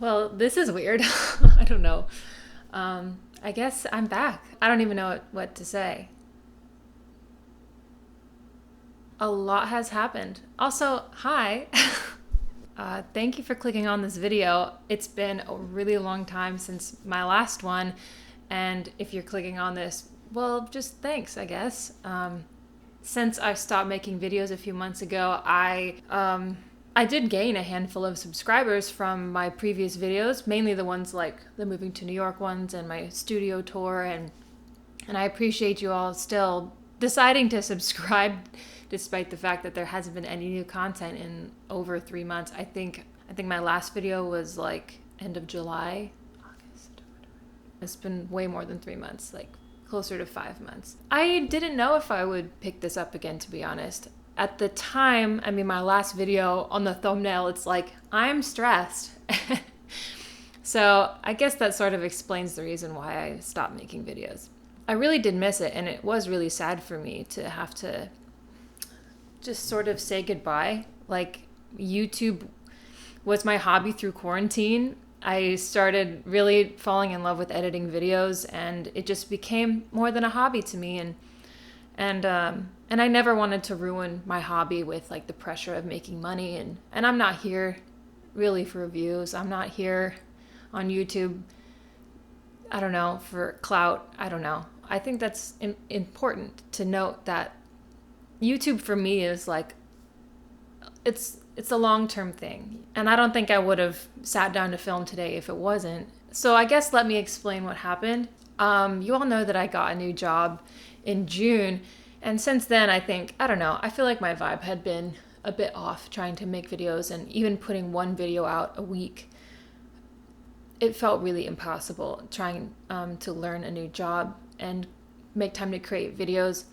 Well, this is weird. I don't know. I guess I'm back. I don't even know what to say. A lot has happened. Also, hi. Thank you for clicking on this video. It's been a really long time since my last one. And if you're clicking on this, well, just thanks, I guess. Since I stopped making videos a few months ago, I did gain a handful of subscribers from my previous videos, mainly the ones like the moving to New York ones and my studio tour, and I appreciate you all still deciding to subscribe despite the fact that there hasn't been any new content in over 3 months. I think my last video was like end of July, August. It's been way more than 3 months, like closer to 5 months. I didn't know if I would pick this up again, to be honest. At the time, I mean, my last video on the thumbnail, it's like, I'm stressed. So I guess that sort of explains the reason why I stopped making videos. I really did miss it, and it was really sad for me to have to just sort of say goodbye. Like, YouTube was my hobby through quarantine. I started really falling in love with editing videos, and it just became more than a hobby to me. And I never wanted to ruin my hobby with like the pressure of making money. And I'm not here really for views. I'm not here on YouTube, I don't know, for clout. I don't know. I think that's important to note that YouTube for me is like it's a long-term thing. And I don't think I would have sat down to film today if it wasn't. So I guess let me explain what happened. You all know that I got a new job in June. And since then, I don't know, I feel like my vibe had been a bit off trying to make videos, and even putting one video out a week. It felt really impossible trying to learn a new job and make time to create videos.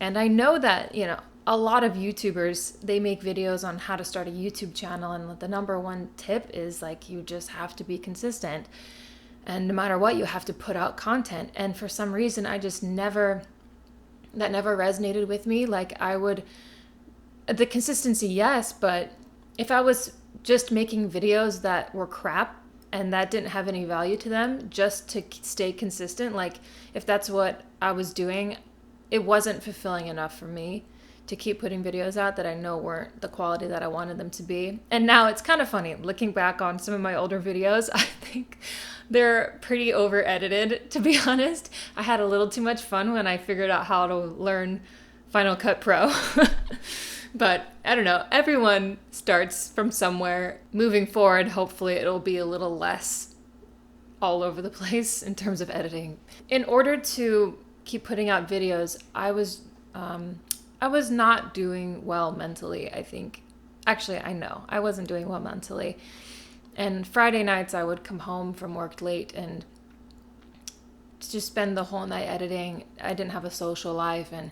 And I know that, a lot of YouTubers, they make videos on how to start a YouTube channel, and the number one tip is like you just have to be consistent. And no matter what, you have to put out content. And for some reason, that never resonated with me. Like, the consistency, yes, but if I was just making videos that were crap and that didn't have any value to them just to stay consistent, like if that's what I was doing, it wasn't fulfilling enough for me to keep putting videos out that I know weren't the quality that I wanted them to be. And now it's kind of funny looking back on some of my older videos. I think they're pretty over edited, to be honest. I had a little too much fun when I figured out how to learn Final Cut Pro. But I don't know, everyone starts from somewhere. Moving forward, hopefully it'll be a little less all over the place in terms of editing. In order to keep putting out videos, I was not doing well mentally, I think. Actually, I know I wasn't doing well mentally. And Friday nights I would come home from work late and just spend the whole night editing. I didn't have a social life, and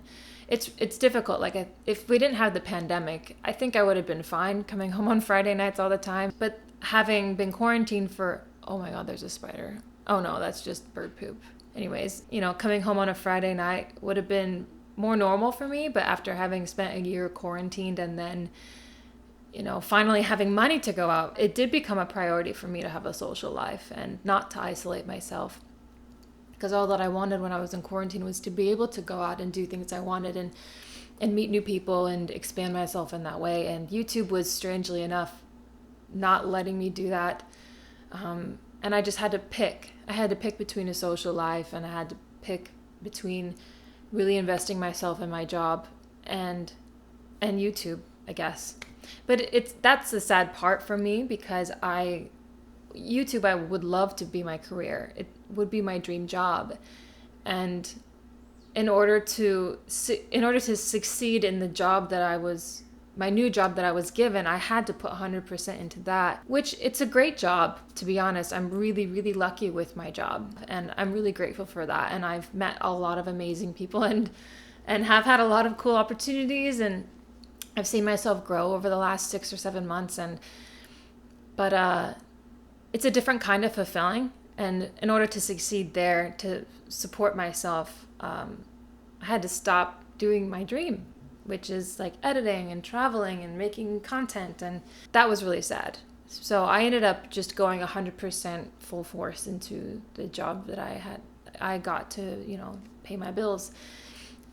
it's difficult. Like, if we didn't have the pandemic, I think I would have been fine coming home on Friday nights all the time. But having been quarantined for, oh my God, there's a spider. Oh no, that's just bird poop. Anyways, coming home on a Friday night would have been more normal for me. But after having spent a year quarantined and then, finally having money to go out, it did become a priority for me to have a social life and not to isolate myself. Because all that I wanted when I was in quarantine was to be able to go out and do things I wanted, and meet new people and expand myself in that way. And YouTube was, strangely enough, not letting me do that. And I just had to pick. I had to pick between a social life, and I had to pick between really investing myself in my job and YouTube, I guess. But that's the sad part for me, because YouTube, I would love to be my career. It would be my dream job. And in order to succeed in my new job that I was given, I had to put 100% into that, which it's a great job, to be honest. I'm really, really lucky with my job, and I'm really grateful for that. And I've met a lot of amazing people and have had a lot of cool opportunities, and I've seen myself grow over the last 6 or 7 months. But it's a different kind of fulfilling. And in order to succeed there, to support myself, I had to stop doing my dream, which is like editing and traveling and making content. And that was really sad. So I ended up just going 100% full force into the job that I got to, pay my bills,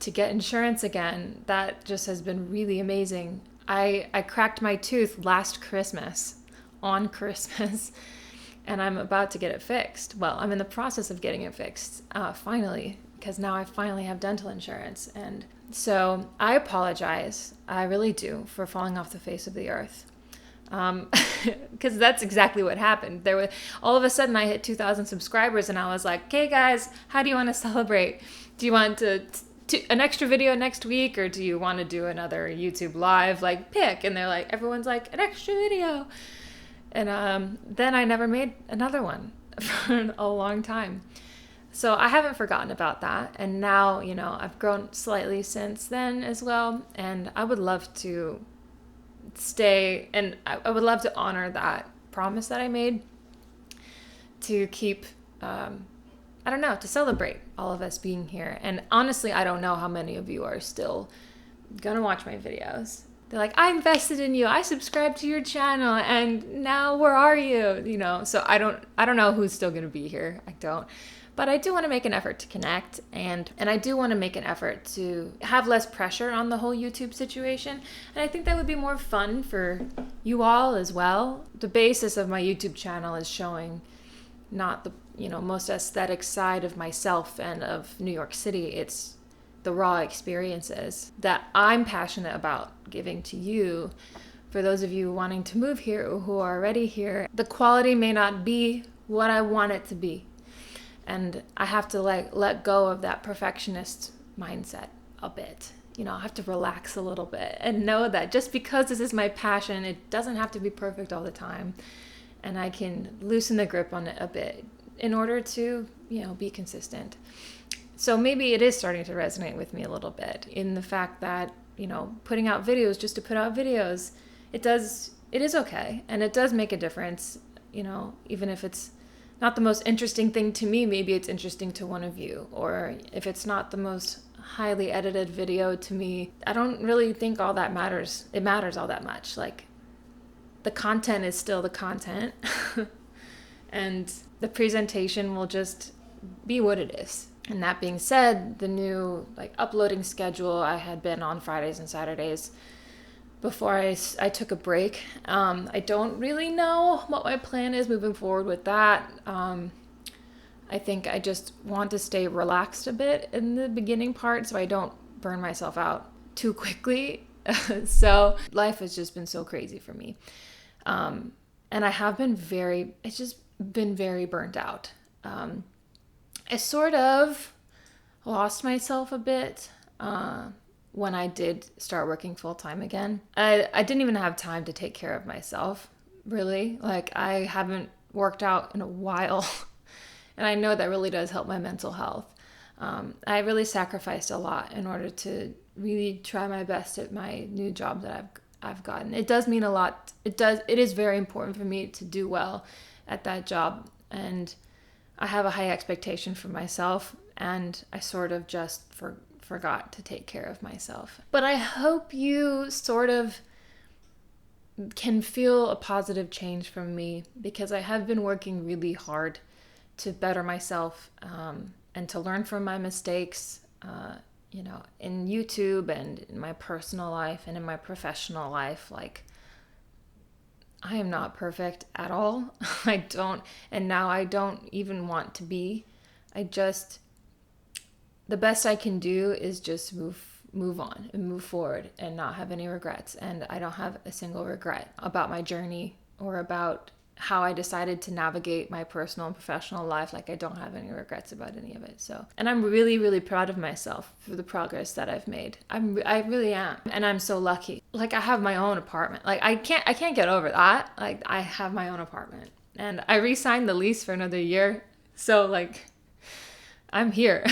to get insurance again. That just has been really amazing. I cracked my tooth last Christmas, on Christmas, and I'm about to get it fixed. Well, I'm in the process of getting it fixed, finally, because now I finally have dental insurance. And so I apologize, I really do, for falling off the face of the earth. Because that's exactly what happened. All of a sudden I hit 2,000 subscribers, and I was like, "Okay, guys, how do you want to celebrate? Do you want to an extra video next week, or do you want to do another YouTube live? Like, pick." And they're like, everyone's like, "An extra video." And then I never made another one for a long time. So I haven't forgotten about that. And now, I've grown slightly since then as well. And I would love to stay, and I would love to honor that promise that I made, to keep, I don't know, to celebrate all of us being here. And honestly, I don't know how many of you are still gonna watch my videos. They're like, "I invested in you, I subscribed to your channel, and now where are you?" So I don't know who's still gonna be here. I don't. But I do want to make an effort to connect, and I do want to make an effort to have less pressure on the whole YouTube situation. And I think that would be more fun for you all as well. The basis of my YouTube channel is showing not the most aesthetic side of myself and of New York City. It's the raw experiences that I'm passionate about giving to you. For those of you wanting to move here or who are already here, the quality may not be what I want it to be. And I have to let go of that perfectionist mindset a bit. I have to relax a little bit and know that just because this is my passion, it doesn't have to be perfect all the time. And I can loosen the grip on it a bit in order to, be consistent. So maybe it is starting to resonate with me a little bit in the fact that, putting out videos just to put out videos, it is okay. And it does make a difference, even if it's not the most interesting thing to me, maybe it's interesting to one of you. Or if it's not the most highly edited video to me, I don't really think all that matters. It matters all that much. Like, the content is still the content. And the presentation will just be what it is. And that being said, the new uploading schedule, I had been on Fridays and Saturdays before I took a break. I don't really know what my plan is moving forward with that. I think I just want to stay relaxed a bit in the beginning part so I don't burn myself out too quickly. So life has just been so crazy for me. And I have been it's just been very burnt out. I sort of lost myself a bit when I did start working full time again. I didn't even have time to take care of myself, really. I haven't worked out in a while. And I know that really does help my mental health. I really sacrificed a lot in order to really try my best at my new job that I've gotten. It does mean a lot. It is very important for me to do well at that job. And I have a high expectation for myself, and I sort of just forgot to take care of myself. But I hope you sort of can feel a positive change from me, because I have been working really hard to better myself, and to learn from my mistakes, in YouTube and in my personal life and in my professional life. I am not perfect at all. And now I don't even want to be. The best I can do is just move on and move forward and not have any regrets. And I don't have a single regret about my journey or about how I decided to navigate my personal and professional life. I don't have any regrets about any of it. And I'm really, really proud of myself for the progress that I've made. I really am. And I'm so lucky. I have my own apartment. I can't get over that. I have my own apartment, and I re-signed the lease for another year. So I'm here.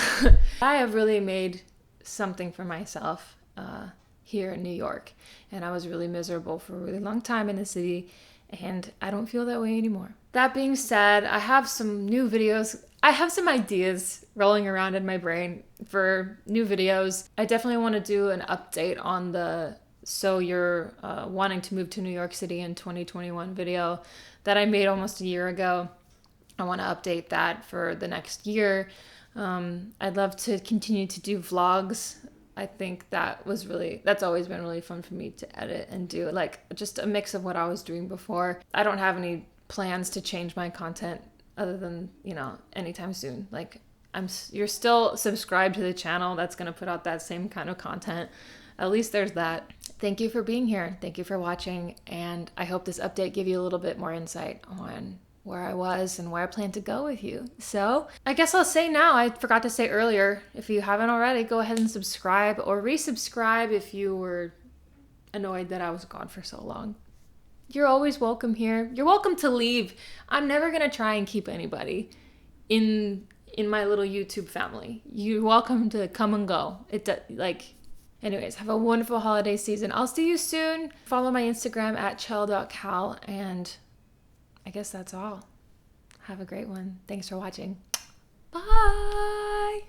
I have really made something for myself here in New York. And I was really miserable for a really long time in the city. And I don't feel that way anymore. That being said, I have some new videos. I have some ideas rolling around in my brain for new videos. I definitely want to do an update on the So You're Wanting to Move to New York City in 2021 video that I made almost a year ago. I want to update that for the next year. I'd love to continue to do vlogs. I think that's always been really fun for me to edit and do, like, just a mix of what I was doing before. I don't have any plans to change my content other than, anytime soon. Like, you're still subscribed to the channel that's going to put out that same kind of content. At least there's that. Thank you for being here. Thank you for watching. And I hope this update gave you a little bit more insight on where I was and where I plan to go with you. So I guess I'll say now, I forgot to say earlier, if you haven't already, go ahead and subscribe or resubscribe if you were annoyed that I was gone for so long. You're always welcome here. You're welcome to leave. I'm never going to try and keep anybody in my little YouTube family. You're welcome to come and go. Anyways, have a wonderful holiday season. I'll see you soon. Follow my Instagram at chell.cal, and I guess that's all. Have a great one. Thanks for watching. Bye.